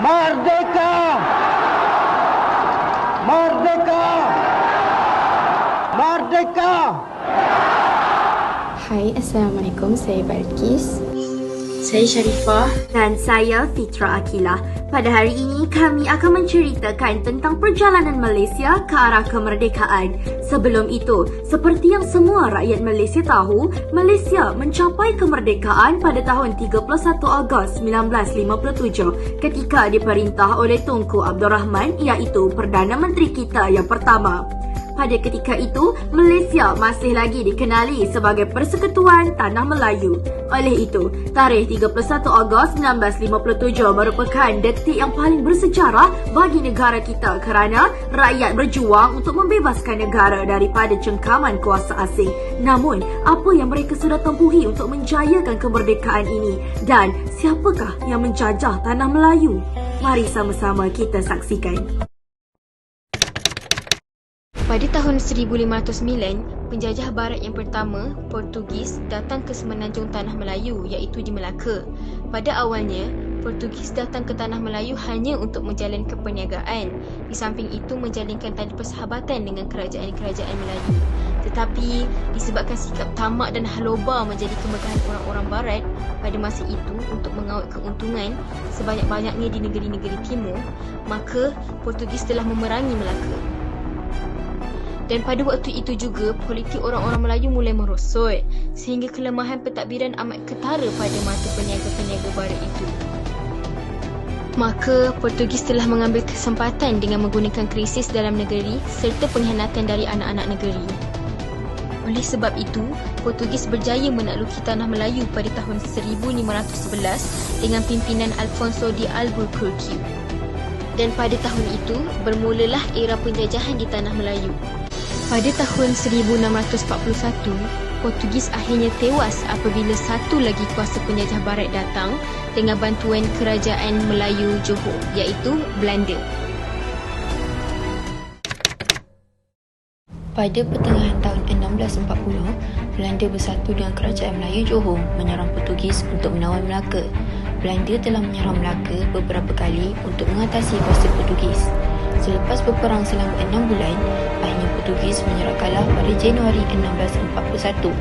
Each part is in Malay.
Merdeka! Merdeka! Merdeka! Hai, Assalamualaikum. Saya Balkis. Saya Sharifah. Dan saya Fitra Akilah. Pada hari ini kami akan menceritakan tentang perjalanan Malaysia ke arah kemerdekaan. Sebelum itu, seperti yang semua rakyat Malaysia tahu, Malaysia mencapai kemerdekaan pada tahun 31 Ogos 1957 ketika diperintah oleh Tunku Abdul Rahman, iaitu Perdana Menteri kita yang pertama. Pada ketika itu, Malaysia masih lagi dikenali sebagai Persekutuan Tanah Melayu. Oleh itu, tarikh 31 Ogos 1957 merupakan detik yang paling bersejarah bagi negara kita kerana rakyat berjuang untuk membebaskan negara daripada cengkaman kuasa asing. Namun, apa yang mereka sudah tempuhi untuk menjayakan kemerdekaan ini? Dan siapakah yang menjajah Tanah Melayu? Mari sama-sama kita saksikan. Pada tahun 1509, penjajah barat yang pertama, Portugis, datang ke semenanjung Tanah Melayu iaitu di Melaka. Pada awalnya, Portugis datang ke Tanah Melayu hanya untuk menjalankan perniagaan, di samping itu menjalinkan tali persahabatan dengan kerajaan-kerajaan Melayu. Tetapi disebabkan sikap tamak dan haloba menjadi kemegahan orang-orang barat pada masa itu untuk mengawal keuntungan sebanyak-banyaknya di negeri-negeri timur, maka Portugis telah memerangi Melaka. Dan pada waktu itu juga, politik orang-orang Melayu mulai merosot sehingga kelemahan pentadbiran amat ketara pada mata peniaga-peniaga barat itu. Maka, Portugis telah mengambil kesempatan dengan menggunakan krisis dalam negeri serta pengkhianatan dari anak-anak negeri. Oleh sebab itu, Portugis berjaya menakluki Tanah Melayu pada tahun 1511 dengan pimpinan Alfonso de Albuquerque. Dan pada tahun itu, bermulalah era penjajahan di Tanah Melayu. Pada tahun 1641, Portugis akhirnya tewas apabila satu lagi kuasa penjajah barat datang dengan bantuan kerajaan Melayu Johor, iaitu Belanda. Pada pertengahan tahun 1640, Belanda bersatu dengan kerajaan Melayu Johor menyerang Portugis untuk menawan Melaka. Belanda telah menyerang Melaka beberapa kali untuk mengatasi kuasa Portugis. Selepas berperang selama 6 bulan, akhirnya Portugis menyerah kalah pada Januari 1641.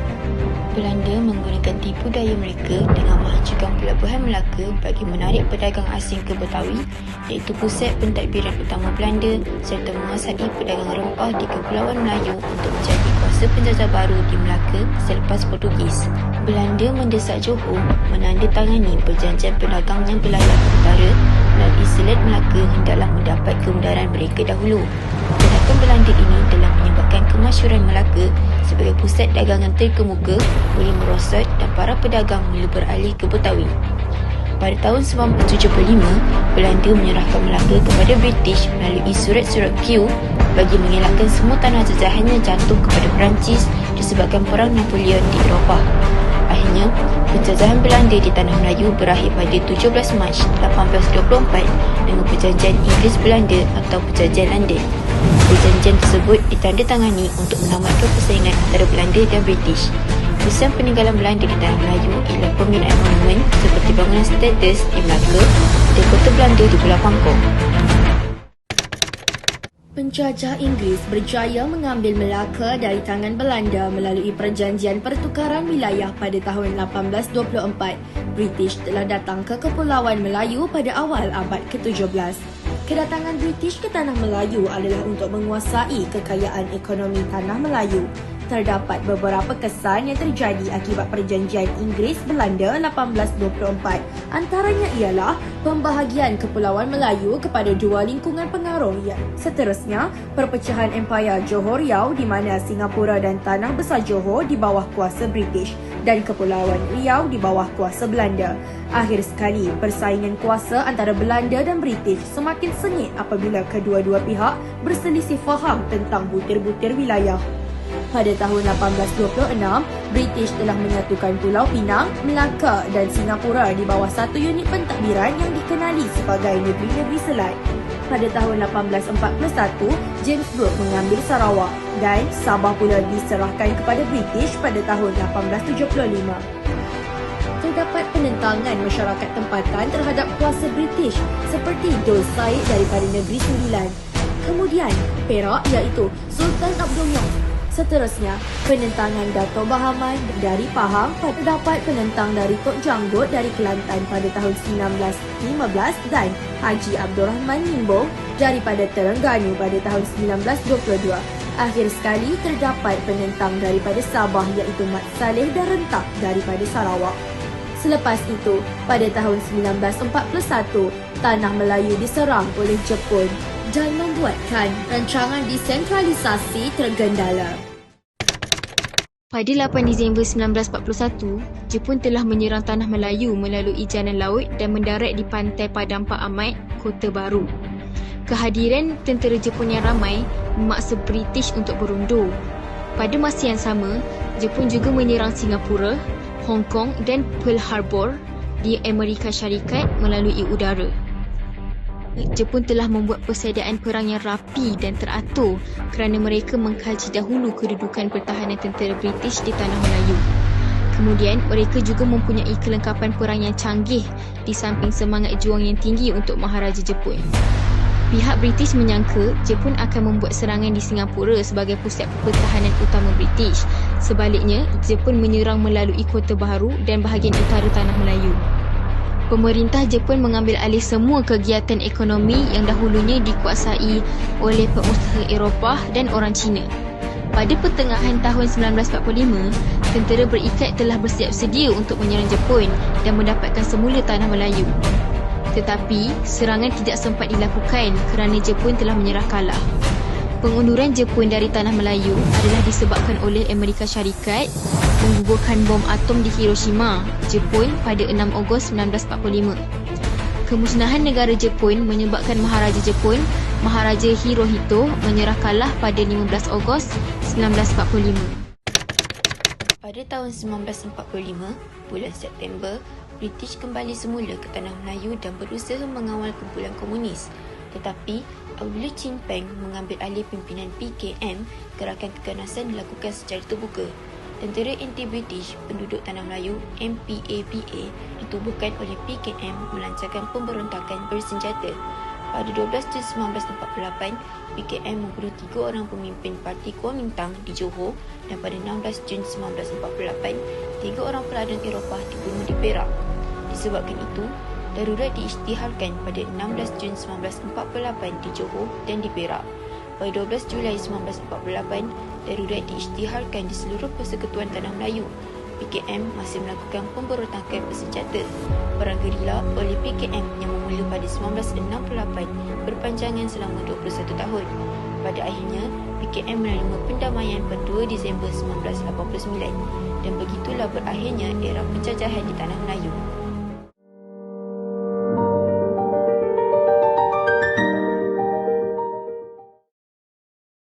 Belanda menggunakan tipu daya mereka dengan menghancurkan pelabuhan Melaka bagi menarik pedagang asing ke Betawi, iaitu pusat pentadbiran utama Belanda, serta menguasai perdagangan rempah di Kepulauan Melayu untuk menjadi kuasa penjajah baru di Melaka selepas Portugis. Belanda mendesak Johor menandatangani perjanjian perdagangan wilayah utara melalui Selat Melaka hendaklah mendapat kemudahan mereka dahulu. Tindakan Belanda ini telah menyebabkan kemasyhuran Melaka sebagai pusat dagangan terkemuka boleh merosot dan para pedagang mula beralih ke Betawi. Pada tahun 1975, Belanda menyerahkan Melaka kepada British melalui surat-surat Q bagi mengelakkan semua tanah jajahannya jatuh kepada Perancis disebabkan Perang Napoleon di Eropah. Akhirnya, penjajahan Belanda di Tanah Melayu berakhir pada 17 Mac 1824 dengan Perjanjian Inggeris-Belanda atau Perjanjian London. Perjanjian tersebut ditandatangani untuk menamatkan persaingan antara Belanda dan British. Kesan peninggalan Belanda di Tanah Melayu ialah pembinaan monumen seperti bangunan status di Melaka dan kota Belanda di Pulau Pangkor. Penjajah Inggeris berjaya mengambil Melaka dari tangan Belanda melalui Perjanjian Pertukaran Wilayah pada tahun 1824. British telah datang ke Kepulauan Melayu pada awal abad ke-17. Kedatangan British ke Tanah Melayu adalah untuk menguasai kekayaan ekonomi Tanah Melayu. Terdapat beberapa kesan yang terjadi akibat Perjanjian Inggeris-Belanda 1824. Antaranya ialah pembahagian Kepulauan Melayu kepada dua lingkungan pengaruh. Seterusnya, perpecahan Empayar Johor Riau di mana Singapura dan Tanah Besar Johor di bawah kuasa British dan Kepulauan Riau di bawah kuasa Belanda. Akhir sekali, persaingan kuasa antara Belanda dan British semakin sengit apabila kedua-dua pihak berselisih faham tentang butir-butir wilayah. Pada tahun 1826, British telah menyatukan Pulau Pinang, Melaka dan Singapura di bawah satu unit pentadbiran yang dikenali sebagai Negeri-Negeri Selat. Pada tahun 1841, James Brooke mengambil Sarawak dan Sabah pula diserahkan kepada British pada tahun 1875. terdapat penentangan masyarakat tempatan terhadap kuasa British seperti Dol Said daripada Negeri Sembilan. Kemudian, Perak iaitu Sultan Abdullah. Seterusnya, penentangan Dato' Bahaman dari Pahang, terdapat penentang dari Tok Janggut dari Kelantan pada tahun 1915 dan Haji Abdul Rahman Nimbo daripada Terengganu pada tahun 1922. Akhir sekali, terdapat penentang daripada Sabah iaitu Mat Saleh dan Rentak daripada Sarawak. Selepas itu, pada tahun 1941, Tanah Melayu diserang oleh Jepun dan membuatkan rancangan desentralisasi tergendala. Pada 8 Disember 1941, Jepun telah menyerang Tanah Melayu melalui jalan laut dan mendarat di pantai Padang Pak Ahmad, Kota Baru. Kehadiran tentera Jepun yang ramai memaksa British untuk berundur. Pada masa yang sama, Jepun juga menyerang Singapura, Hong Kong dan Pearl Harbor di Amerika Syarikat melalui udara. Jepun telah membuat persediaan perang yang rapi dan teratur kerana mereka mengkaji dahulu kedudukan pertahanan tentera British di Tanah Melayu. Kemudian, mereka juga mempunyai kelengkapan perang yang canggih di samping semangat juang yang tinggi untuk Maharaja Jepun. Pihak British menyangka Jepun akan membuat serangan di Singapura sebagai pusat pertahanan utama British. Sebaliknya, Jepun menyerang melalui Kota Baru dan bahagian utara Tanah Melayu. Pemerintah Jepun mengambil alih semua kegiatan ekonomi yang dahulunya dikuasai oleh pengusaha Eropah dan orang Cina. Pada pertengahan tahun 1945, tentera berikat telah bersiap sedia untuk menyerang Jepun dan mendapatkan semula Tanah Melayu. Tetapi, serangan tidak sempat dilakukan kerana Jepun telah menyerah kalah. Pengunduran Jepun dari Tanah Melayu adalah disebabkan oleh Amerika Syarikat menggugurkan bom atom di Hiroshima, Jepun pada 6 Ogos 1945. Kemusnahan negara Jepun menyebabkan Maharaja Jepun, Maharaja Hirohito menyerah kalah pada 15 Ogos 1945. Pada tahun 1945, bulan September, British kembali semula ke Tanah Melayu dan berusaha mengawal kumpulan komunis. Tetapi, apabila Chin Peng mengambil alih pimpinan PKM, gerakan keganasan dilakukan secara terbuka. Tentera Anti-British Penduduk Tanah Melayu MPAPA ditubuhkan oleh PKM melancarkan pemberontakan bersenjata. Pada 12 Jun 1948, PKM membunuh 3 orang pemimpin Parti Kuomintang di Johor dan pada 16 Jun 1948, 3 orang peladang Eropah dibunuh di Perak. Disebabkan itu, darurat diisytiharkan pada 16 Jun 1948 di Johor dan di Perak. Pada 12 Julai 1948, darurat diisytiharkan di seluruh Persekutuan Tanah Melayu. PKM masih melakukan pemberontakan bersenjata. Perang gerila oleh PKM yang bermula pada 1968 berpanjangan selama 21 tahun. Pada akhirnya, PKM menerima pendamaian pada 2 Disember 1989 dan begitulah berakhirnya era penjajahan di Tanah Melayu.